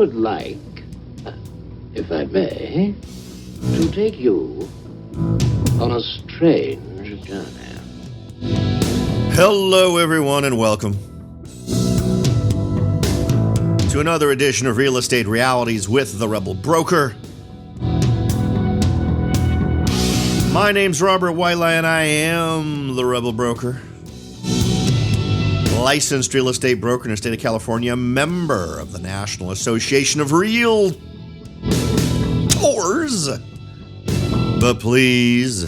would like, if I may, to take you on a strange journey. Hello, everyone, and welcome to another edition of Real Estate Realities with the Rebel Broker. My name's Robert Whiteley, and I am the Rebel Broker. Licensed real estate broker in the state of California, member of the National Association of Realtors. But please,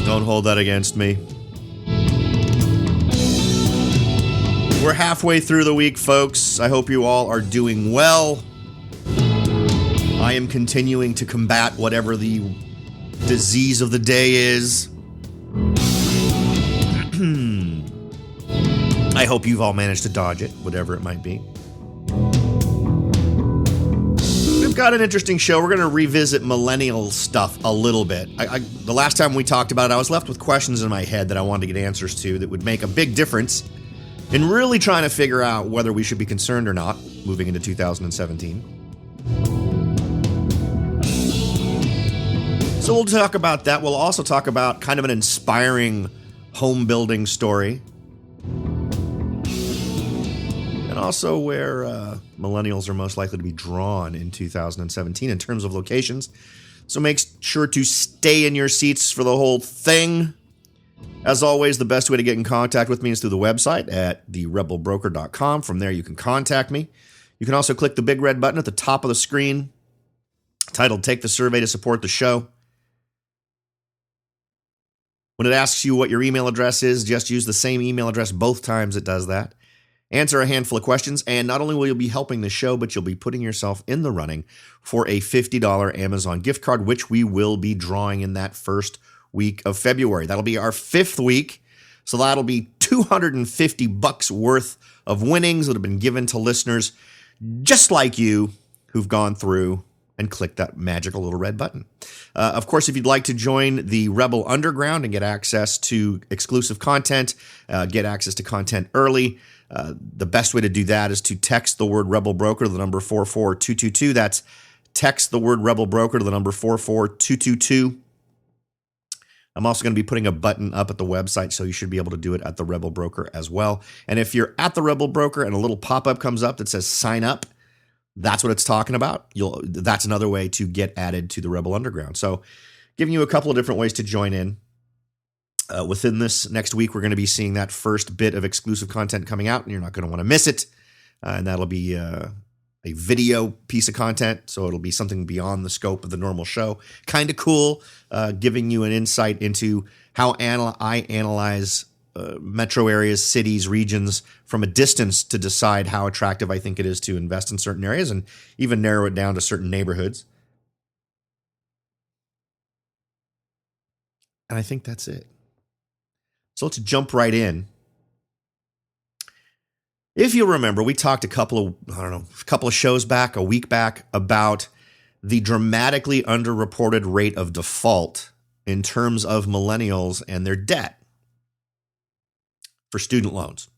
don't hold that against me. We're halfway through the week, folks. I hope you all are doing well. I am continuing to combat whatever the disease of the day is. I hope you've all managed to dodge it, whatever it might be. We've got an interesting show. We're going to revisit millennial stuff a little bit. The last time we talked about it, I was left with questions in my head that I wanted to get answers to that would make a big difference in really trying to figure out whether we should be concerned or not moving into 2017. So we'll talk about that. We'll also talk about kind of an inspiring home building story. And also where millennials are most likely to be drawn in 2017 in terms of locations. So make sure to stay in your seats for the whole thing. As always, the best way to get in contact with me is through the website at therebelbroker.com. From there, you can contact me. You can also click the big red button at the top of the screen titled Take the Survey to Support the Show. When it asks you what your email address is, just use the same email address both times it does that. Answer a handful of questions, and not only will you be helping the show, but you'll be putting yourself in the running for a $50 Amazon gift card, which we will be drawing in that first week of February. That'll be our 5th week, so that'll be $250 worth of winnings that have been given to listeners just like you who've gone through and click that magical little red button. Of course, if you'd like to join the Rebel Underground and get access to exclusive content, get access to content early, the best way to do that is to text the word Rebel Broker to the number 44222. That's text the word Rebel Broker to the number 44222. I'm also going to be putting a button up at the website, so you should be able to do it at the Rebel Broker as well. And if you're at the Rebel Broker and a little pop-up comes up that says sign up, that's what it's talking about. That's another way to get added to the Rebel Underground. So giving you a couple of different ways to join in. Within this next week, we're going to be seeing that first bit of exclusive content coming out, and you're not going to want to miss it. And that'll be a video piece of content, so it'll be something beyond the scope of the normal show. Kind of cool, giving you an insight into how I analyze metro areas, cities, regions from a distance to decide how attractive I think it is to invest in certain areas and even narrow it down to certain neighborhoods. And I think that's it. So let's jump right in. If you remember, we talked a couple of shows back, a week back, about the dramatically underreported rate of default in terms of millennials and their debt for student loans.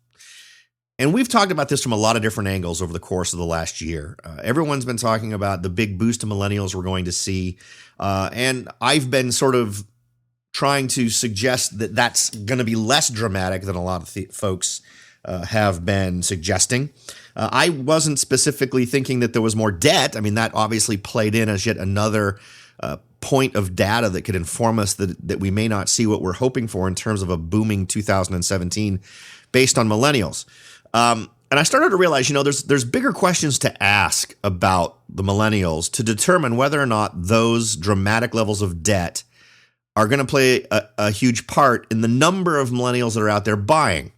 And we've talked about this from a lot of different angles over the course of the last year. Everyone's been talking about the big boost to millennials we're going to see. And I've been sort of trying to suggest that that's going to be less dramatic than a lot of folks have been suggesting. I wasn't specifically thinking that there was more debt. I mean, that obviously played in as yet another point of data that could inform us that we may not see what we're hoping for in terms of a booming 2017 based on millennials. And I started to realize, there's bigger questions to ask about the millennials to determine whether or not those dramatic levels of debt are going to play a huge part in the number of millennials that are out there buying.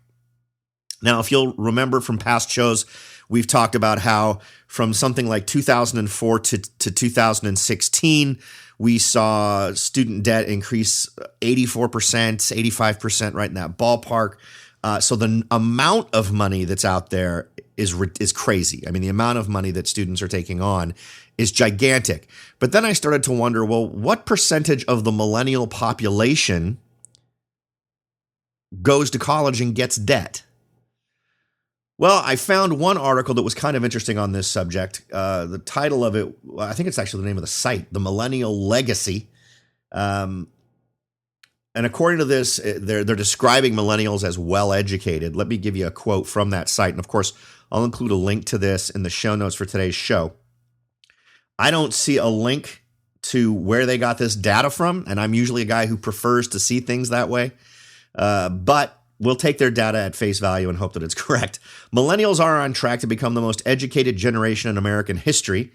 Now, if you'll remember from past shows, we've talked about how from something like 2004 to 2016, we saw student debt increase 84%, 85%, right in that ballpark. So the amount of money that's out there is crazy. I mean, the amount of money that students are taking on is gigantic. But then I started to wonder, well, what percentage of the millennial population goes to college and gets debt? Well, I found one article that was kind of interesting on this subject. The title of it, I think it's actually the name of the site, The Millennial Legacy. And according to this, they're describing millennials as well-educated. Let me give you a quote from that site. And of course, I'll include a link to this in the show notes for today's show. I don't see a link to where they got this data from, and I'm usually a guy who prefers to see things that way. But we'll take their data at face value and hope that it's correct. Millennials are on track to become the most educated generation in American history.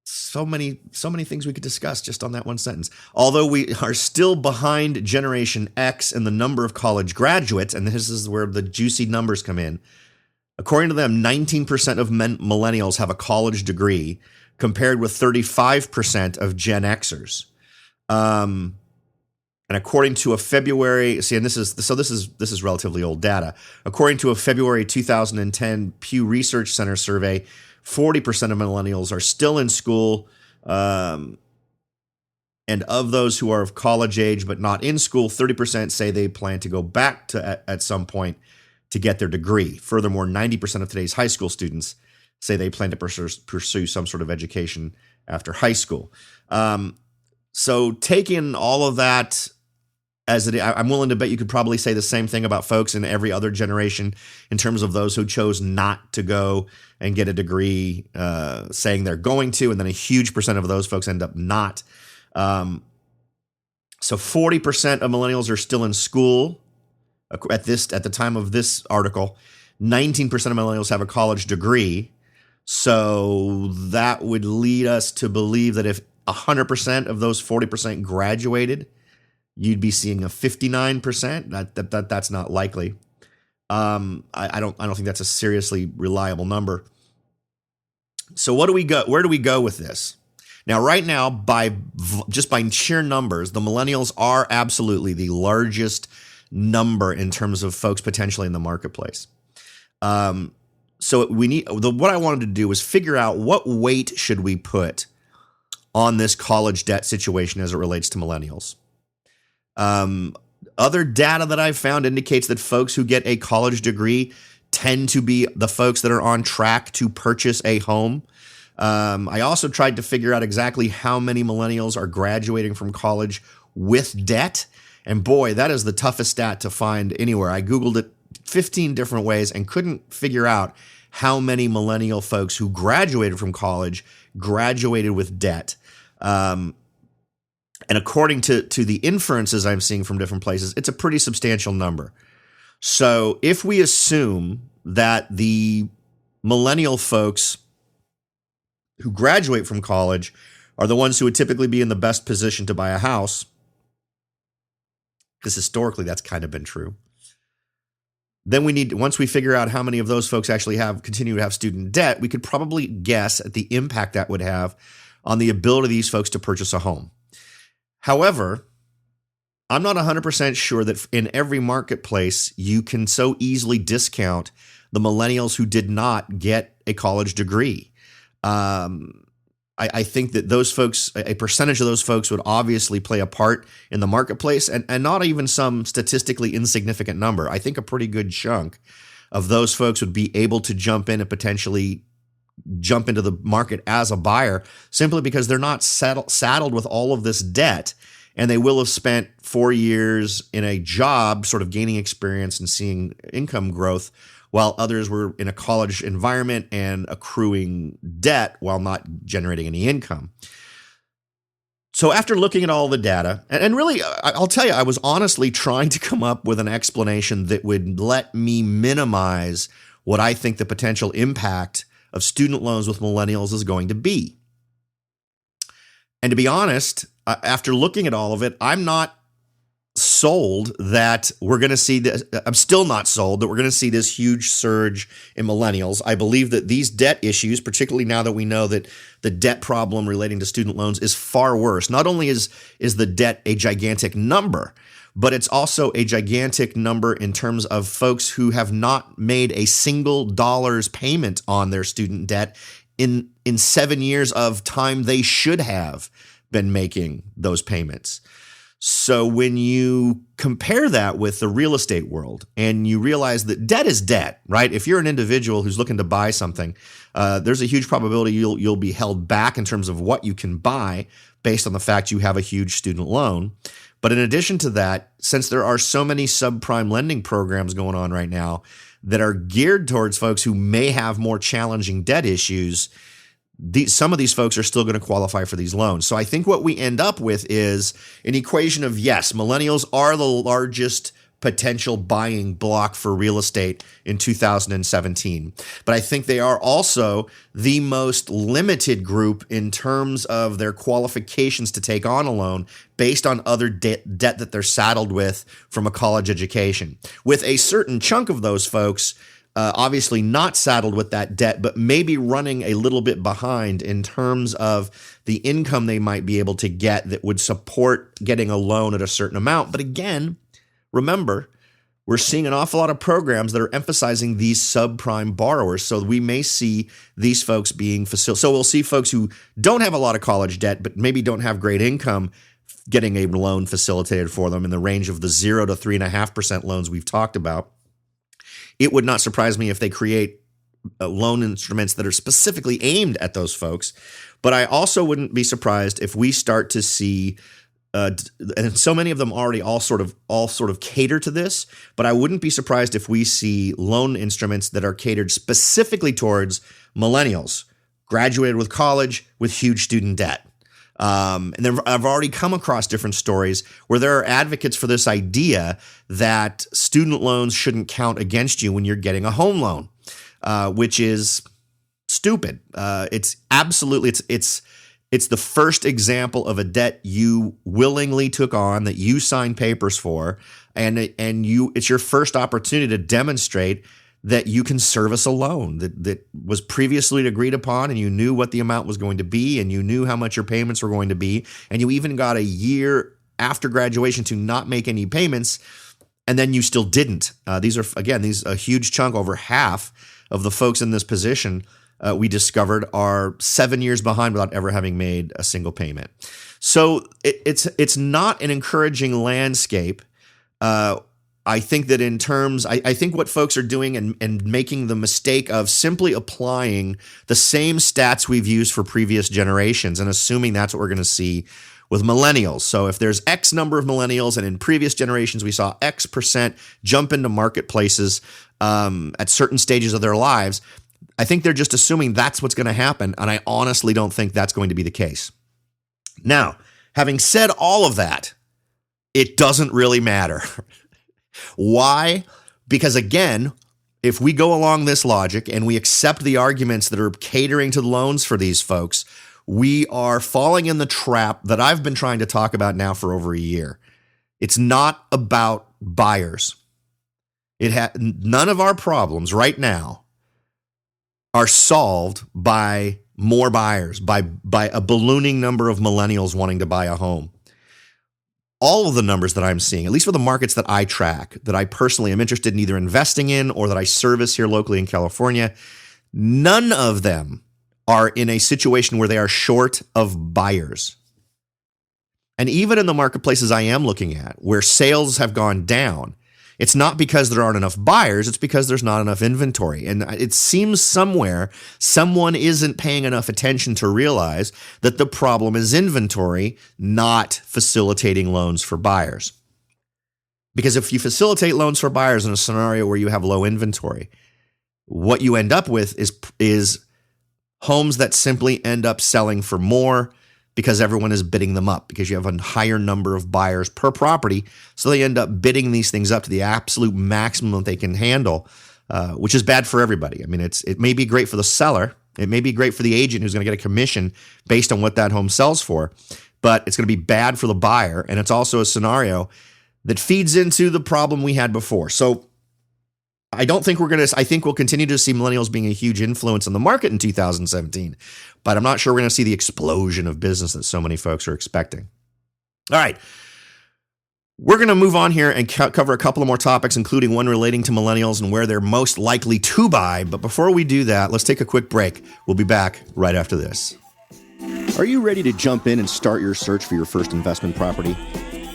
So many things we could discuss just on that one sentence. Although we are still behind Generation X in the number of college graduates, and this is where the juicy numbers come in. According to them, 19% of millennials have a college degree, compared with 35% of Gen Xers. And according to a February, this is relatively old data. According to a February 2010 Pew Research Center survey, 40% of millennials are still in school, and of those who are of college age but not in school, 30% say they plan to go back to at some point to get their degree. Furthermore, 90% of today's high school students say they plan to pursue some sort of education after high school. So taking all of that as I'm willing to bet you could probably say the same thing about folks in every other generation in terms of those who chose not to go and get a degree, saying they're going to, and then a huge percent of those folks end up not. So 40% of millennials are still in school at the time of this article. 19% of millennials have a college degree. So that would lead us to believe that if 100% of those 40% graduated, you'd be seeing a 59%. That's not likely. I don't think that's a seriously reliable number. So where do we go with this? Now, right now, by sheer numbers, the millennials are absolutely the largest number in terms of folks potentially in the marketplace. So what I wanted to do was figure out what weight should we put on this college debt situation as it relates to millennials. Other data that I've found indicates that folks who get a college degree tend to be the folks that are on track to purchase a home. I also tried to figure out exactly how many millennials are graduating from college with debt. And boy, that is the toughest stat to find anywhere. I Googled it 15 different ways and couldn't figure out how many millennial folks who graduated from college graduated with debt. And according to the inferences I'm seeing from different places, it's a pretty substantial number. So if we assume that the millennial folks who graduate from college are the ones who would typically be in the best position to buy a house, because historically that's kind of been true, then once we figure out how many of those folks actually continue to have student debt, we could probably guess at the impact that would have on the ability of these folks to purchase a home. However, I'm not 100% sure that in every marketplace you can so easily discount the millennials who did not get a college degree. I think that those folks, a percentage of those folks would obviously play a part in the marketplace, and not even some statistically insignificant number. I think a pretty good chunk of those folks would be able to jump in and potentially jump into the market as a buyer simply because they're not saddled with all of this debt, and they will have spent 4 years in a job sort of gaining experience and seeing income growth, while others were in a college environment and accruing debt while not generating any income. So after looking at all the data, and really, I'll tell you, I was honestly trying to come up with an explanation that would let me minimize what I think the potential impact of student loans with millennials is going to be. And to be honest, after looking at all of it, I'm not sold that we're going to see this. I'm still not sold that we're going to see this huge surge in millennials. I believe that these debt issues, particularly now that we know that the debt problem relating to student loans is far worse. Not only is the debt a gigantic number, but it's also a gigantic number in terms of folks who have not made a single dollar's payment on their student debt in 7 years of time they should have been making those payments. So when you compare that with the real estate world and you realize that debt is debt, right? If you're an individual who's looking to buy something, there's a huge probability you'll be held back in terms of what you can buy based on the fact you have a huge student loan. But in addition to that, since there are so many subprime lending programs going on right now that are geared towards folks who may have more challenging debt issues, some of these folks are still going to qualify for these loans. So I think what we end up with is an equation of, yes, millennials are the largest potential buying block for real estate in 2017. But I think they are also the most limited group in terms of their qualifications to take on a loan based on other debt that they're saddled with from a college education. With a certain chunk of those folks obviously not saddled with that debt, but maybe running a little bit behind in terms of the income they might be able to get that would support getting a loan at a certain amount. But again, remember, we're seeing an awful lot of programs that are emphasizing these subprime borrowers. So we may see these folks being facilitated. So we'll see folks who don't have a lot of college debt, but maybe don't have great income, getting a loan facilitated for them in the range of the 0 to 3.5% loans we've talked about. It would not surprise me if they create loan instruments that are specifically aimed at those folks. But I also wouldn't be surprised if we start to see, and so many of them already all sort of cater to this, but I wouldn't be surprised if we see loan instruments that are catered specifically towards millennials, graduated with college with huge student debt. And then I've already come across different stories where there are advocates for this idea that student loans shouldn't count against you when you're getting a home loan, which is stupid. It's absolutely, it's the first example of a debt you willingly took on, that you signed papers for, and it's your first opportunity to demonstrate that you can service a loan that was previously agreed upon, and you knew what the amount was going to be, and you knew how much your payments were going to be, and you even got a year after graduation to not make any payments, and then you still didn't. These are a huge chunk, over half of the folks in this position we discovered are 7 years behind without ever having made a single payment. So it's not an encouraging landscape. I think that I think what folks are doing and making the mistake of simply applying the same stats we've used for previous generations and assuming that's what we're going to see with millennials. So if there's X number of millennials and in previous generations we saw X percent jump into marketplaces at certain stages of their lives, I think they're just assuming that's what's going to happen. And I honestly don't think that's going to be the case. Now, having said all of that, it doesn't really matter. Why? Because again, if we go along this logic and we accept the arguments that are catering to loans for these folks, we are falling in the trap that I've been trying to talk about now for over a year. It's not about buyers. None of our problems right now are solved by more buyers, by a ballooning number of millennials wanting to buy a home. All of the numbers that I'm seeing, at least for the markets that I track, that I personally am interested in either investing in or that I service here locally in California, none of them are in a situation where they are short of buyers. And even in the marketplaces I am looking at, where sales have gone down, it's not because there aren't enough buyers, it's because there's not enough inventory. And it seems somewhere someone isn't paying enough attention to realize that the problem is inventory, not facilitating loans for buyers. Because if you facilitate loans for buyers in a scenario where you have low inventory, what you end up with is homes that simply end up selling for more because everyone is bidding them up, because you have a higher number of buyers per property. So they end up bidding these things up to the absolute maximum that they can handle, which is bad for everybody. I mean, it may be great for the seller. It may be great for the agent who's going to get a commission based on what that home sells for, but it's going to be bad for the buyer. And it's also a scenario that feeds into the problem we had before. So I think we'll continue to see millennials being a huge influence on the market in 2017, but I'm not sure we're going to see the explosion of business that so many folks are expecting. All right. We're going to move on here and cover a couple of more topics, including one relating to millennials and where they're most likely to buy. But before we do that, let's take a quick break. We'll be back right after this. Are you ready to jump in and start your search for your first investment property?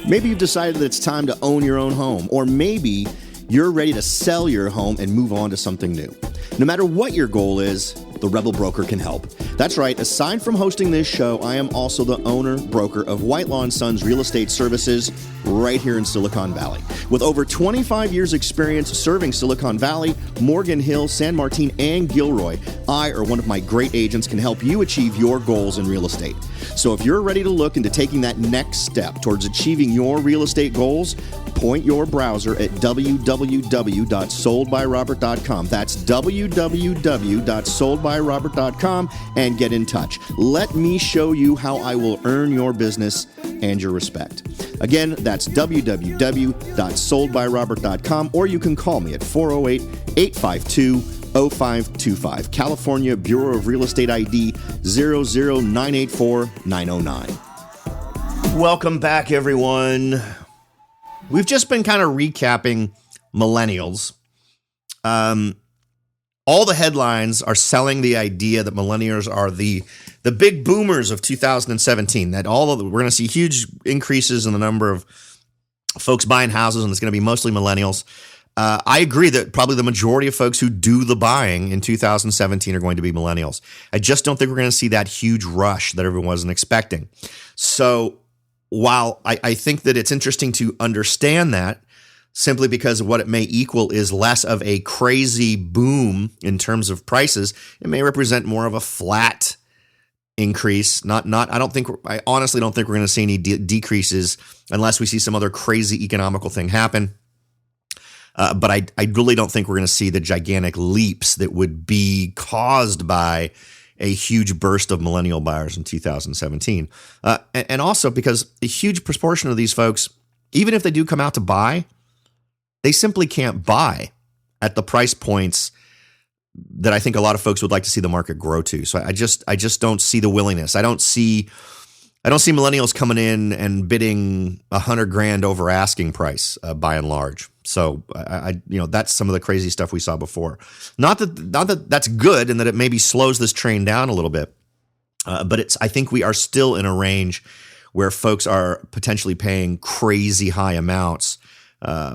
Maybe you've decided that it's time to own your own home, or maybe you're ready to sell your home and move on to something new. No matter what your goal is, the Rebel Broker can help. That's right, aside from hosting this show, I am also the owner-broker of Whitelaw & Sons Real Estate Services right here in Silicon Valley. With over 25 years experience serving Silicon Valley, Morgan Hill, San Martin, and Gilroy, I or one of my great agents can help you achieve your goals in real estate. So if you're ready to look into taking that next step towards achieving your real estate goals, point your browser at www.soldbyrobert.com. That's www.soldbyrobert.com and get in touch. Let me show you how I will earn your business and your respect. Again, that's www.soldbyrobert.com, or you can call me at 408-852-0525. California Bureau of Real Estate ID 00984-909. Welcome back, everyone. We've just been kind of recapping millennials. All the headlines are selling the idea that millennials are the big boomers of 2017, that we're going to see huge increases in the number of folks buying houses, and it's going to be mostly millennials. I agree that probably the majority of folks who do the buying in 2017 are going to be millennials. I just don't think we're going to see that huge rush that everyone wasn't expecting. So while I think that it's interesting to understand that, simply because of what it may equal is less of a crazy boom in terms of prices, it may represent more of a flat increase. I honestly don't think we're going to see any decreases unless we see some other crazy economical thing happen. But I really don't think we're going to see the gigantic leaps that would be caused by a huge burst of millennial buyers in 2017. And also because a huge proportion of these folks, even if they do come out to buy, they simply can't buy at the price points that I think a lot of folks would like to see the market grow to. So I just don't see the willingness. I don't see millennials coming in and bidding $100,000 over asking price by and large. So that's some of the crazy stuff we saw before. Not that that's good and that it maybe slows this train down a little bit, but I think we are still in a range where folks are potentially paying crazy high amounts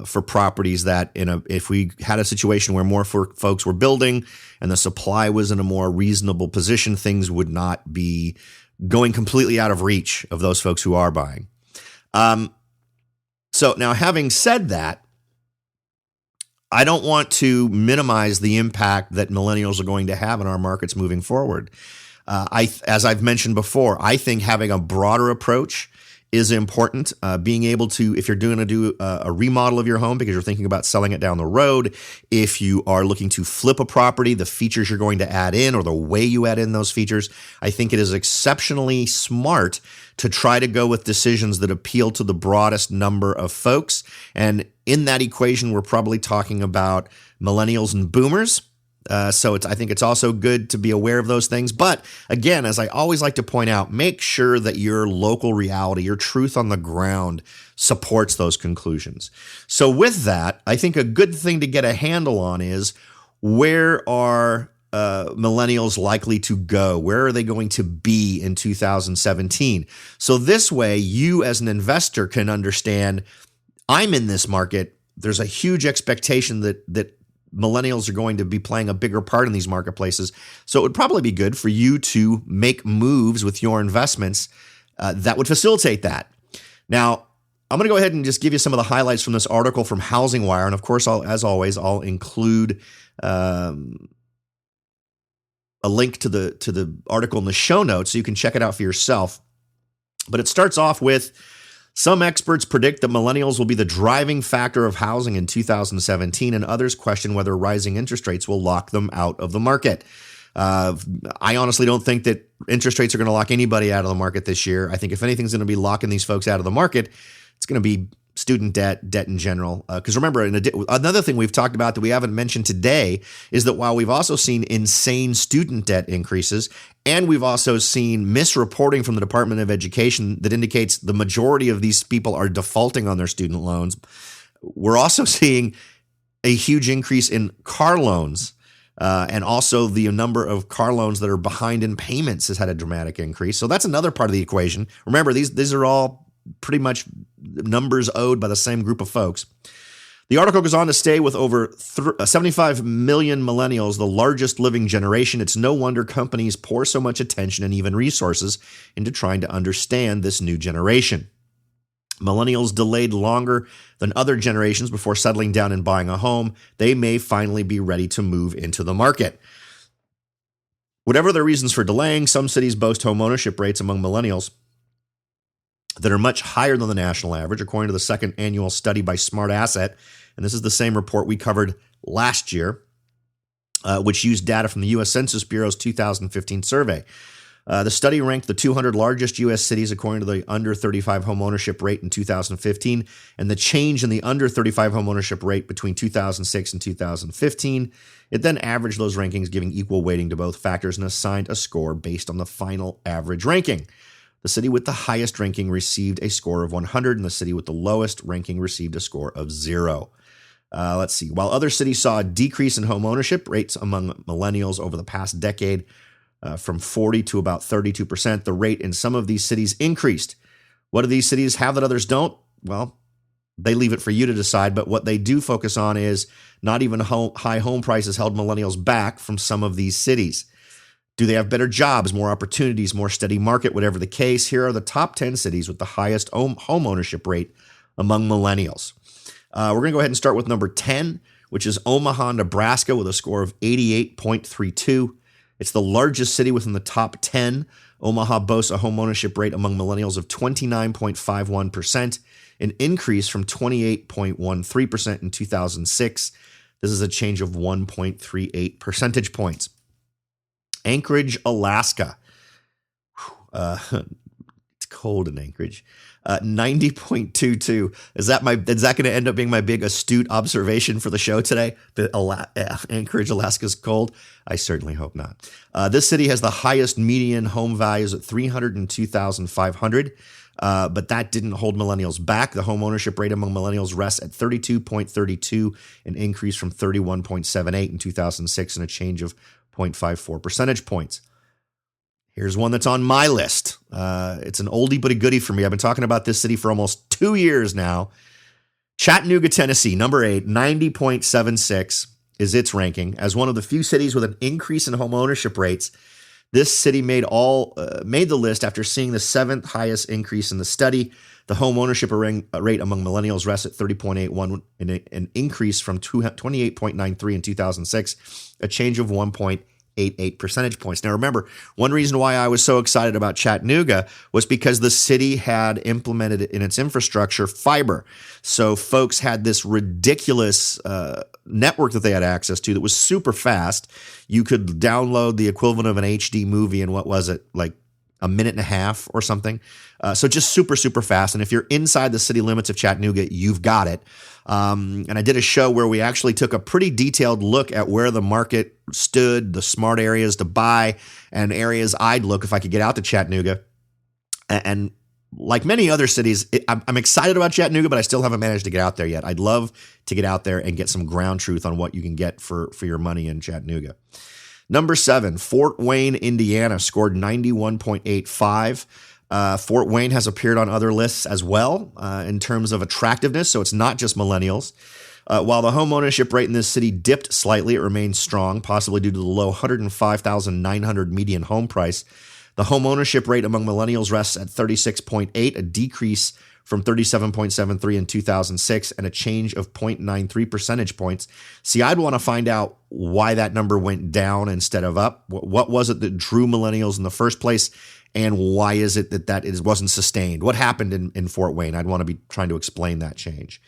for properties that if we had a situation where more folks were building and the supply was in a more reasonable position, things would not be going completely out of reach of those folks who are buying. So now, having said that, I don't want to minimize the impact that millennials are going to have in our markets moving forward. As I've mentioned before, I think having a broader approach is important. Being able to, if you're going to do a remodel of your home because you're thinking about selling it down the road, if you are looking to flip a property, the features you're going to add in or the way you add in those features, I think it is exceptionally smart to try to go with decisions that appeal to the broadest number of folks. And in that equation, we're probably talking about millennials and boomers. So I think it's also good to be aware of those things. But again, as I always like to point out, make sure that your local reality, your truth on the ground supports those conclusions. So with that, I think a good thing to get a handle on is where are millennials likely to go? Where are they going to be in 2017? So this way, you as an investor can understand, I'm in this market. There's a huge expectation that millennials are going to be playing a bigger part in these marketplaces. So it would probably be good for you to make moves with your investments that would facilitate that. Now, I'm going to go ahead and just give you some of the highlights from this article from Housing Wire. And of course, as always, I'll include a link to the article in the show notes so you can check it out for yourself. But it starts off with, some experts predict that millennials will be the driving factor of housing in 2017, and others question whether rising interest rates will lock them out of the market. I honestly don't think that interest rates are going to lock anybody out of the market this year. I think if anything's going to be locking these folks out of the market, it's going to be student debt in general. Because remember, another thing we've talked about that we haven't mentioned today is that while we've also seen insane student debt increases, and we've also seen misreporting from the Department of Education that indicates the majority of these people are defaulting on their student loans, we're also seeing a huge increase in car loans. And also the number of car loans that are behind in payments has had a dramatic increase. So that's another part of the equation. Remember, these are all pretty much numbers owed by the same group of folks. The article goes on to say with over 75 million millennials, the largest living generation, it's no wonder companies pour so much attention and even resources into trying to understand this new generation. Millennials delayed longer than other generations before settling down and buying a home. They may finally be ready to move into the market. Whatever their reasons for delaying, some cities boast home ownership rates among millennials that are much higher than the national average, according to the second annual study by Smart Asset. And this is the same report we covered last year, which used data from the U.S. Census Bureau's 2015 survey. The study ranked the 200 largest U.S. cities according to the under 35 home ownership rate in 2015, and the change in the under 35 home ownership rate between 2006 and 2015. It then averaged those rankings, giving equal weighting to both factors, and assigned a score based on the final average ranking. The city with the highest ranking received a score of 100, and the city with the lowest ranking received a score of 0. Let's see. While other cities saw a decrease in home ownership rates among millennials over the past decade, from 40 to about 32%, the rate in some of these cities increased. What do these cities have that others don't? Well, they leave it for you to decide, but what they do focus on is not even high home prices held millennials back from some of these cities. Do they have better jobs, more opportunities, more steady market, whatever the case? Here are the top 10 cities with the highest home ownership rate among millennials. We're going to go ahead and start with number 10, which is Omaha, Nebraska, with a score of 88.32. It's the largest city within the top 10. Omaha boasts a home ownership rate among millennials of 29.51%, an increase from 28.13% in 2006. This is a change of 1.38 percentage points. Anchorage, Alaska. It's cold in Anchorage. 90.22. Is that going to end up being my big astute observation for the show today? That Anchorage, Alaska is cold? I certainly hope not. This city has the highest median home values at $302,500. But that didn't hold millennials back. The home ownership rate among millennials rests at 32.32, an increase from 31.78 in 2006, and a change of 0.54 percentage points. Here's one that's on my list. It's an oldie but a goodie for me. I've been talking about this city for almost 2 years now. Chattanooga, Tennessee, number 8, 90.76 is its ranking. As one of the few cities with an increase in home ownership rates, this city made the list after seeing the 7th highest increase in the study. The home ownership rate among millennials rests at 30.81, an increase from 28.93 in 2006, a change of 1.88 percentage points. Now, remember, one reason why I was so excited about Chattanooga was because the city had implemented in its infrastructure fiber. So folks had this ridiculous network that they had access to that was super fast. You could download the equivalent of an HD movie in, what was it, like a minute and a half or something. So just super, super fast. And if you're inside the city limits of Chattanooga, you've got it. And I did a show where we actually took a pretty detailed look at where the market stood, the smart areas to buy, and areas I'd look if I could get out to Chattanooga. And like many other cities, I'm excited about Chattanooga, but I still haven't managed to get out there yet. I'd love to get out there and get some ground truth on what you can get for your money in Chattanooga. Number 7, Fort Wayne, Indiana, scored 91.85. Fort Wayne has appeared on other lists as well in terms of attractiveness, so it's not just millennials. While the home ownership rate in this city dipped slightly, it remains strong, possibly due to the low $105,900 median home price. The home ownership rate among millennials rests at 36.8, a decrease from 37.73 in 2006, and a change of 0.93 percentage points. See, I'd want to find out why that number went down instead of up. What was it that drew millennials in the first place, and why is it that it wasn't sustained? What happened in Fort Wayne? I'd want to be trying to explain that change.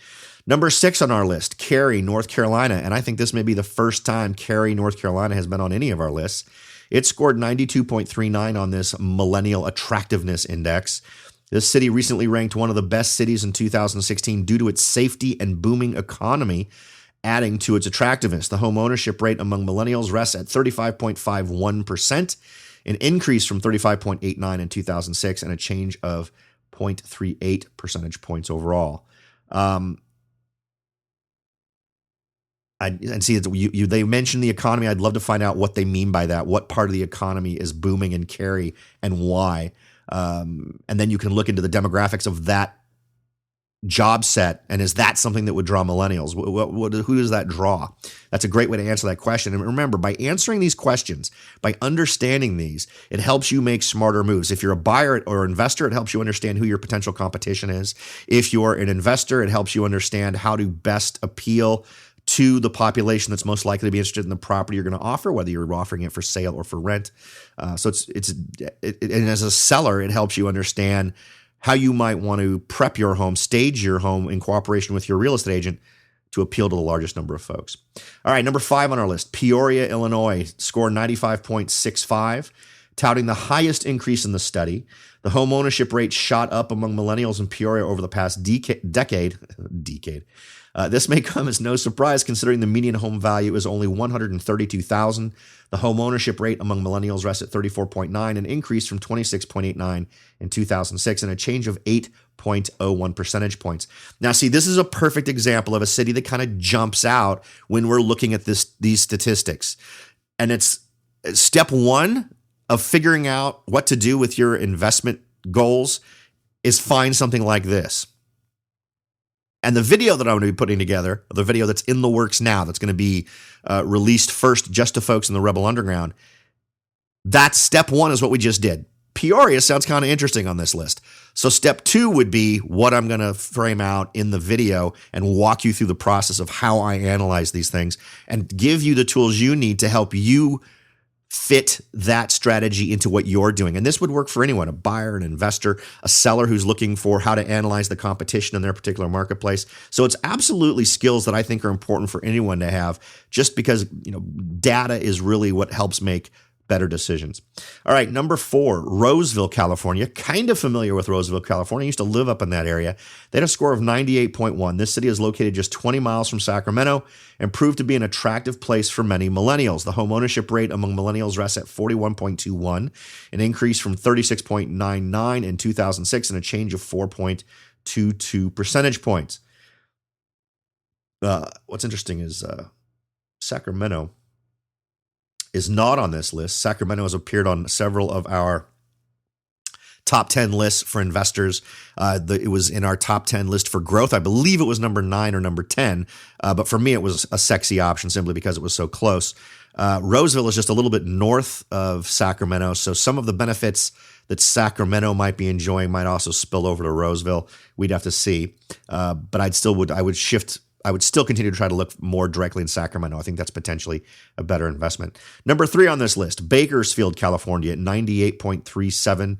Number 6 on our list, Cary, North Carolina, and I think this may be the first time Cary, North Carolina has been on any of our lists. It scored 92.39 on this Millennial Attractiveness Index. This city recently ranked one of the best cities in 2016 due to its safety and booming economy, adding to its attractiveness. The home ownership rate among millennials rests at 35.51%, an increase from 35.89 in 2006, and a change of 0.38 percentage points overall. And see, they mentioned the economy. I'd love to find out what they mean by that. What part of the economy is booming in Cary and why? And then you can look into the demographics of that job set, and is that something that would draw millennials? Who does that draw? That's a great way to answer that question. And remember, by answering these questions, by understanding these, it helps you make smarter moves. If you're a buyer or investor, it helps you understand who your potential competition is. If you're an investor, it helps you understand how to best appeal to the population that's most likely to be interested in the property you're going to offer, whether you're offering it for sale or for rent. So and as a seller, it helps you understand how you might want to prep your home, stage your home in cooperation with your real estate agent to appeal to the largest number of folks. All right, number 5 on our list, Peoria, Illinois, score 95.65, touting the highest increase in the study. The home ownership rate shot up among millennials in Peoria over the past decade. This may come as no surprise considering the median home value is only $132,000. The home ownership rate among millennials rests at 34.9, an increase from 26.89 in 2006, and a change of 8.01 percentage points. Now, see, this is a perfect example of a city that kind of jumps out when we're looking at these statistics. And it's step one of figuring out what to do with your investment goals is find something like this. And the video that I'm going to be putting together, the video that's in the works now, that's going to be released first just to folks in the Rebel Underground, that's step one is what we just did. Peoria sounds kind of interesting on this list. So step 2 would be what I'm going to frame out in the video and walk you through the process of how I analyze these things and give you the tools you need to help you fit that strategy into what you're doing. And this would work for anyone, a buyer, an investor, a seller who's looking for how to analyze the competition in their particular marketplace. So it's absolutely skills that I think are important for anyone to have, just because, data is really what helps make better decisions. All right, number 4, Roseville, California. Kind of familiar with Roseville, California. I used to live up in that area. They had a score of 98.1. This city is located just 20 miles from Sacramento and proved to be an attractive place for many millennials. The home ownership rate among millennials rests at 41.21, an increase from 36.99 in 2006 and a change of 4.22 percentage points. What's interesting is Sacramento is not on this list. Sacramento has appeared on several of our top 10 lists for investors. It was in our top 10 list for growth. I believe it was number 9 or number 10. But for me, it was a sexy option simply because it was so close. Roseville is just a little bit north of Sacramento. So some of the benefits that Sacramento might be enjoying might also spill over to Roseville. We'd have to see. But I would still continue to try to look more directly in Sacramento. I think that's potentially a better investment. Number 3 on this list, Bakersfield, California at 98.37.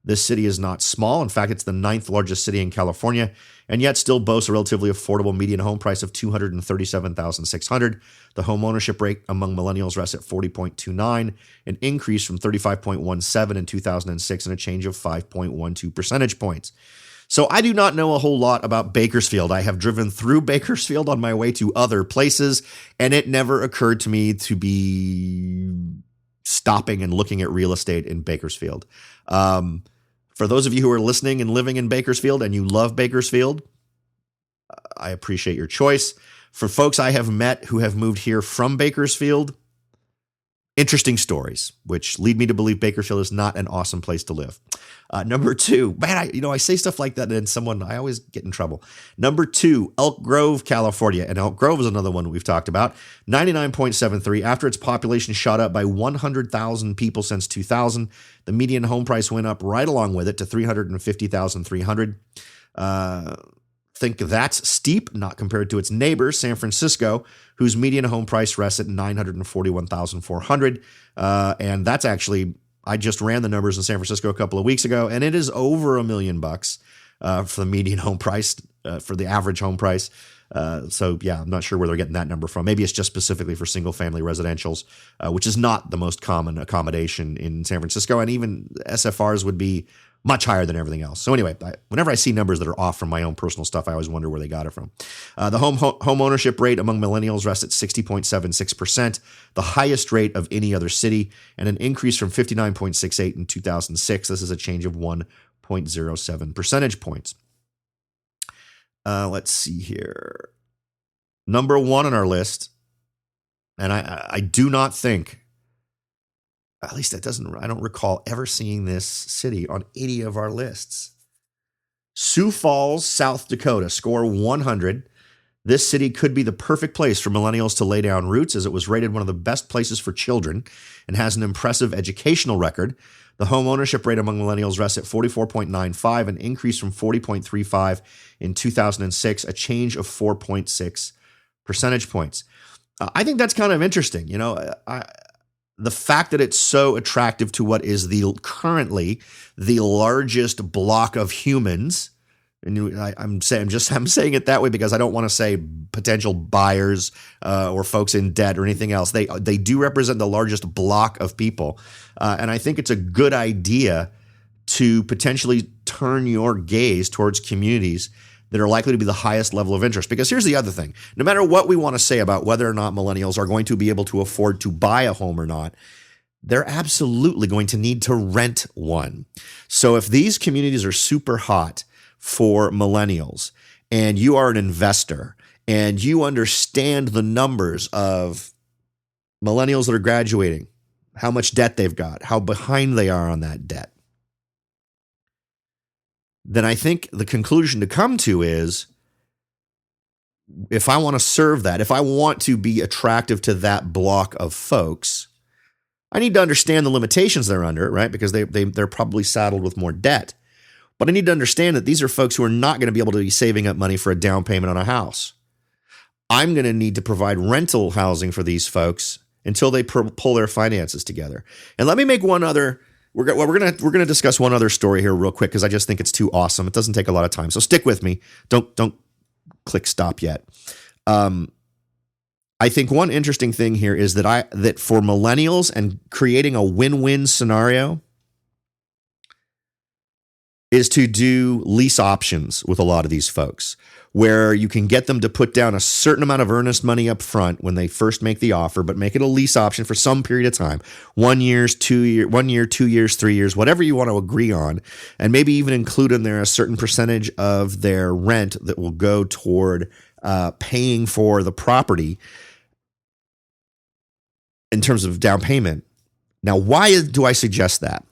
This city is not small. In fact, it's the 9th largest city in California, and yet still boasts a relatively affordable median home price of $237,600. The home ownership rate among millennials rests at 40.29, an increase from 35.17 in 2006 and a change of 5.12 percentage points. So I do not know a whole lot about Bakersfield. I have driven through Bakersfield on my way to other places, and it never occurred to me to be stopping and looking at real estate in Bakersfield. For those of you who are listening and living in Bakersfield and you love Bakersfield, I appreciate your choice. For folks I have met who have moved here from Bakersfield, interesting stories, which lead me to believe Bakersfield is not an awesome place to live. Number 2, man, I say stuff like that and I always get in trouble. Number 2, Elk Grove, California. And Elk Grove is another one we've talked about. 99.73. After its population shot up by 100,000 people since 2000, the median home price went up right along with it to $350,300. Think that's steep, not compared to its neighbor, San Francisco, whose median home price rests at $941,400. And that's actually, I just ran the numbers in San Francisco a couple of weeks ago, and it is over $1 million for the median home price, for the average home price. So yeah, I'm not sure where they're getting that number from. Maybe it's just specifically for single family residentials, which is not the most common accommodation in San Francisco. And even SFRs would be much higher than everything else. So anyway, whenever I see numbers that are off from my own personal stuff, I always wonder where they got it from. The home ownership rate among millennials rests at 60.76%, the highest rate of any other city, and an increase from 59.68 in 2006. This is a change of 1.07 percentage points. Let's see here. Number 1 on our list, and I do not think At least I don't recall ever seeing this city on any of our lists. Sioux Falls, South Dakota, score 100. This city could be the perfect place for millennials to lay down roots, as it was rated one of the best places for children and has an impressive educational record. The home ownership rate among millennials rests at 44.95, an increase from 40.35 in 2006, a change of 4.6 percentage points. I think that's kind of interesting. The fact that it's so attractive to what is currently the largest block of humans. And I'm saying it that way because I don't want to say potential buyers or folks in debt or anything else. They do represent the largest block of people, and I think it's a good idea to potentially turn your gaze towards communities that are likely to be the highest level of interest. Because here's the other thing: no matter what we want to say about whether or not millennials are going to be able to afford to buy a home or not, they're absolutely going to need to rent one. So if these communities are super hot for millennials, and you are an investor, and you understand the numbers of millennials that are graduating, how much debt they've got, how behind they are on that debt, then I think the conclusion to come to is, if I want to serve that, if I want to be attractive to that block of folks, I need to understand the limitations they're under, right? Because they're probably saddled with more debt. But I need to understand that these are folks who are not going to be able to be saving up money for a down payment on a house. I'm going to need to provide rental housing for these folks until they pull their finances together. And let me make one other. We're going to discuss one other story here real quick because I just think it's too awesome. It doesn't take a lot of time, so stick with me. Don't click stop yet. I think one interesting thing here is that for millennials and creating a win-win scenario is to do lease options with a lot of these folks, where you can get them to put down a certain amount of earnest money up front when they first make the offer, but make it a lease option for some period of time, 1 year, 2 years, 3 years, whatever you want to agree on, and maybe even include in there a certain percentage of their rent that will go toward paying for the property in terms of down payment. Now, why do I suggest that?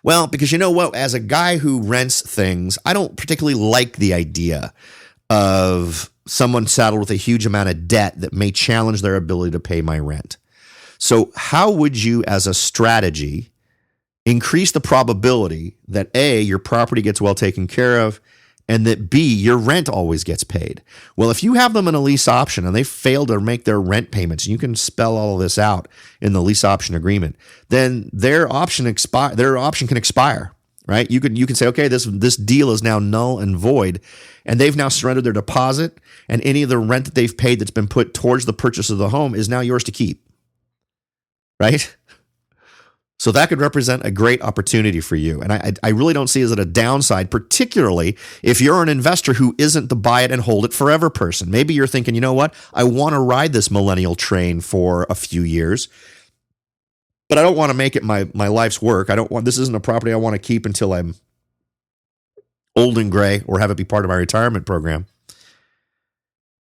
Well, because you know what? As a guy who rents things, I don't particularly like the idea of someone saddled with a huge amount of debt that may challenge their ability to pay my rent. So how would you, as a strategy, increase the probability that A, your property gets well taken care of, and that B, your rent always gets paid? Well, if you have them in a lease option and they fail to make their rent payments, and you can spell all of this out in the lease option agreement, then their option can expire, right? You can say, okay, this deal is now null and void, and they've now surrendered their deposit, and any of the rent that they've paid that's been put towards the purchase of the home is now yours to keep, right? So that could represent a great opportunity for you. And I really don't see it as a downside, particularly if you're an investor who isn't the buy it and hold it forever person. Maybe you're thinking, you know what? I want to ride this millennial train for a few years, but I don't want to make it my life's work. This isn't a property I want to keep until I'm old and gray or have it be part of my retirement program.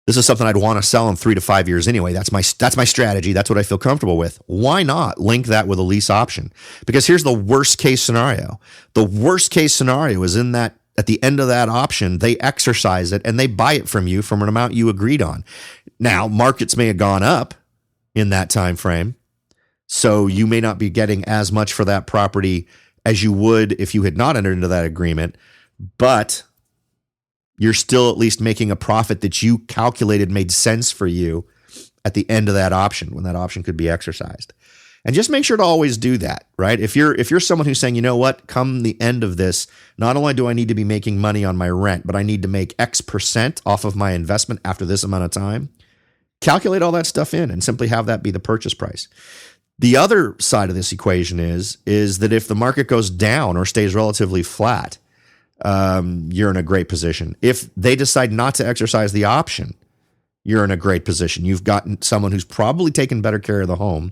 This is something I'd want to sell in 3 to 5 years anyway. That's my strategy. That's what I feel comfortable with. Why not link that with a lease option? Because here's the worst case scenario. The worst case scenario is at the end of that option, they exercise it and they buy it from you from an amount you agreed on. Now, markets may have gone up in that time frame, so you may not be getting as much for that property as you would if you had not entered into that agreement, but you're still at least making a profit that you calculated made sense for you at the end of that option, when that option could be exercised. And just make sure to always do that, right? If you're someone who's saying, you know what, come the end of this, not only do I need to be making money on my rent, but I need to make X% off of my investment after this amount of time, calculate all that stuff in and simply have that be the purchase price. The other side of this equation is that if the market goes down or stays relatively flat, you're in a great position. If they decide not to exercise the option, you're in a great position. You've gotten someone who's probably taken better care of the home.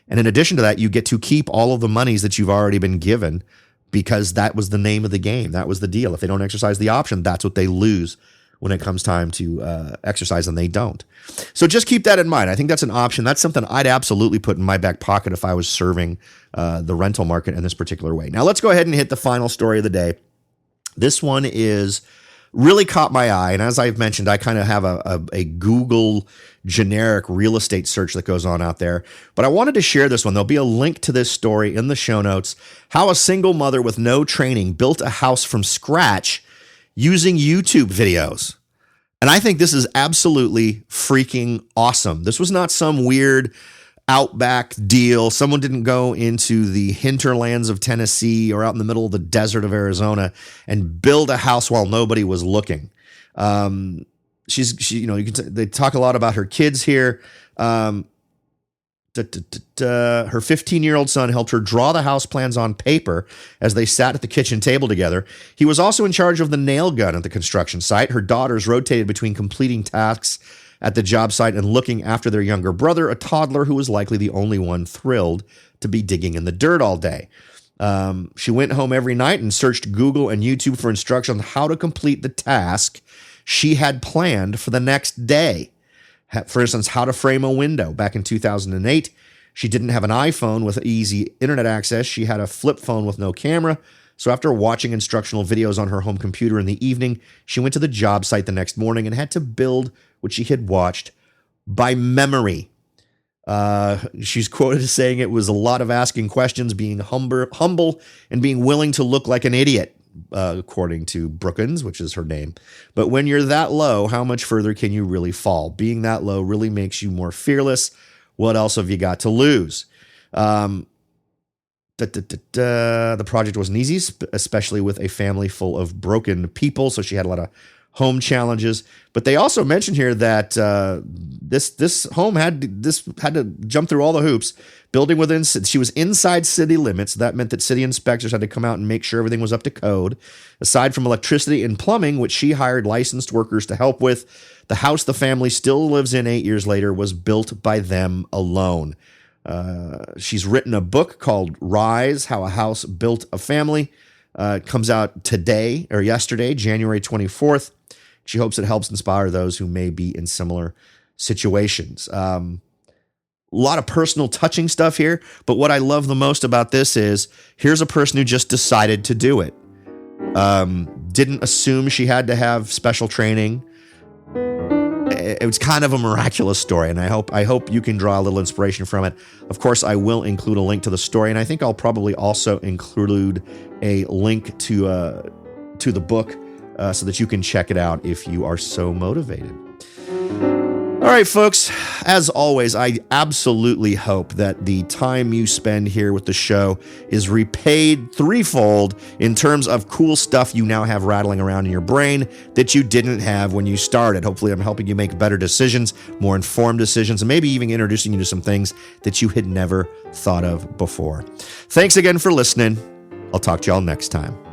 And in addition to that, you get to keep all of the monies that you've already been given, because that was the name of the game. That was the deal. If they don't exercise the option, that's what they lose when it comes time to exercise, and they don't. So just keep that in mind. I think that's an option. That's something I'd absolutely put in my back pocket if I was serving the rental market in this particular way. Now let's go ahead and hit the final story of the day. This one is really caught my eye. And as I've mentioned, I kind of have a Google generic real estate search that goes on out there. But I wanted to share this one. There'll be a link to this story in the show notes. How a single mother with no training built a house from scratch using YouTube videos. And I think this is absolutely freaking awesome. This was not some weird outback deal. Someone didn't go into the hinterlands of Tennessee or out in the middle of the desert of Arizona and build a house while nobody was looking. They talk a lot about her kids here. Her 15-year-old son helped her draw the house plans on paper as they sat at the kitchen table together. He was also in charge of the nail gun at the construction site. Her daughters rotated between completing tasks at the job site and looking after their younger brother, a toddler who was likely the only one thrilled to be digging in the dirt all day. She went home every night and searched Google and YouTube for instruction on how to complete the task she had planned for the next day. For instance, how to frame a window. Back in 2008, she didn't have an iPhone with easy internet access. She had a flip phone with no camera. So after watching instructional videos on her home computer in the evening, she went to the job site the next morning and had to build what she had watched by memory. She's quoted as saying it was a lot of asking questions, being humble, and being willing to look like an idiot, according to Brookins, which is her name. But when you're that low, how much further can you really fall? Being that low really makes you more fearless. What else have you got to lose? The project wasn't easy, especially with a family full of broken people. So she had a lot of home challenges. But they also mentioned here that this home had to jump through all the hoops. She was inside city limits. That meant that city inspectors had to come out and make sure everything was up to code. Aside from electricity and plumbing, which she hired licensed workers to help with, the house the family still lives in 8 years later was built by them alone. She's written a book called Rise, How a House Built a Family. It comes out yesterday, January 24th. She hopes it helps inspire those who may be in similar situations. A lot of personal touching stuff here, but what I love the most about this is here's a person who just decided to do it. Didn't assume she had to have special training. It was kind of a miraculous story, and I hope you can draw a little inspiration from it. Of course, I will include a link to the story, and I think I'll probably also include a link to the book so that you can check it out if you are so motivated. All right, folks, as always, I absolutely hope that the time you spend here with the show is repaid threefold in terms of cool stuff you now have rattling around in your brain that you didn't have when you started. Hopefully, I'm helping you make better decisions, more informed decisions, and maybe even introducing you to some things that you had never thought of before. Thanks again for listening. I'll talk to y'all next time.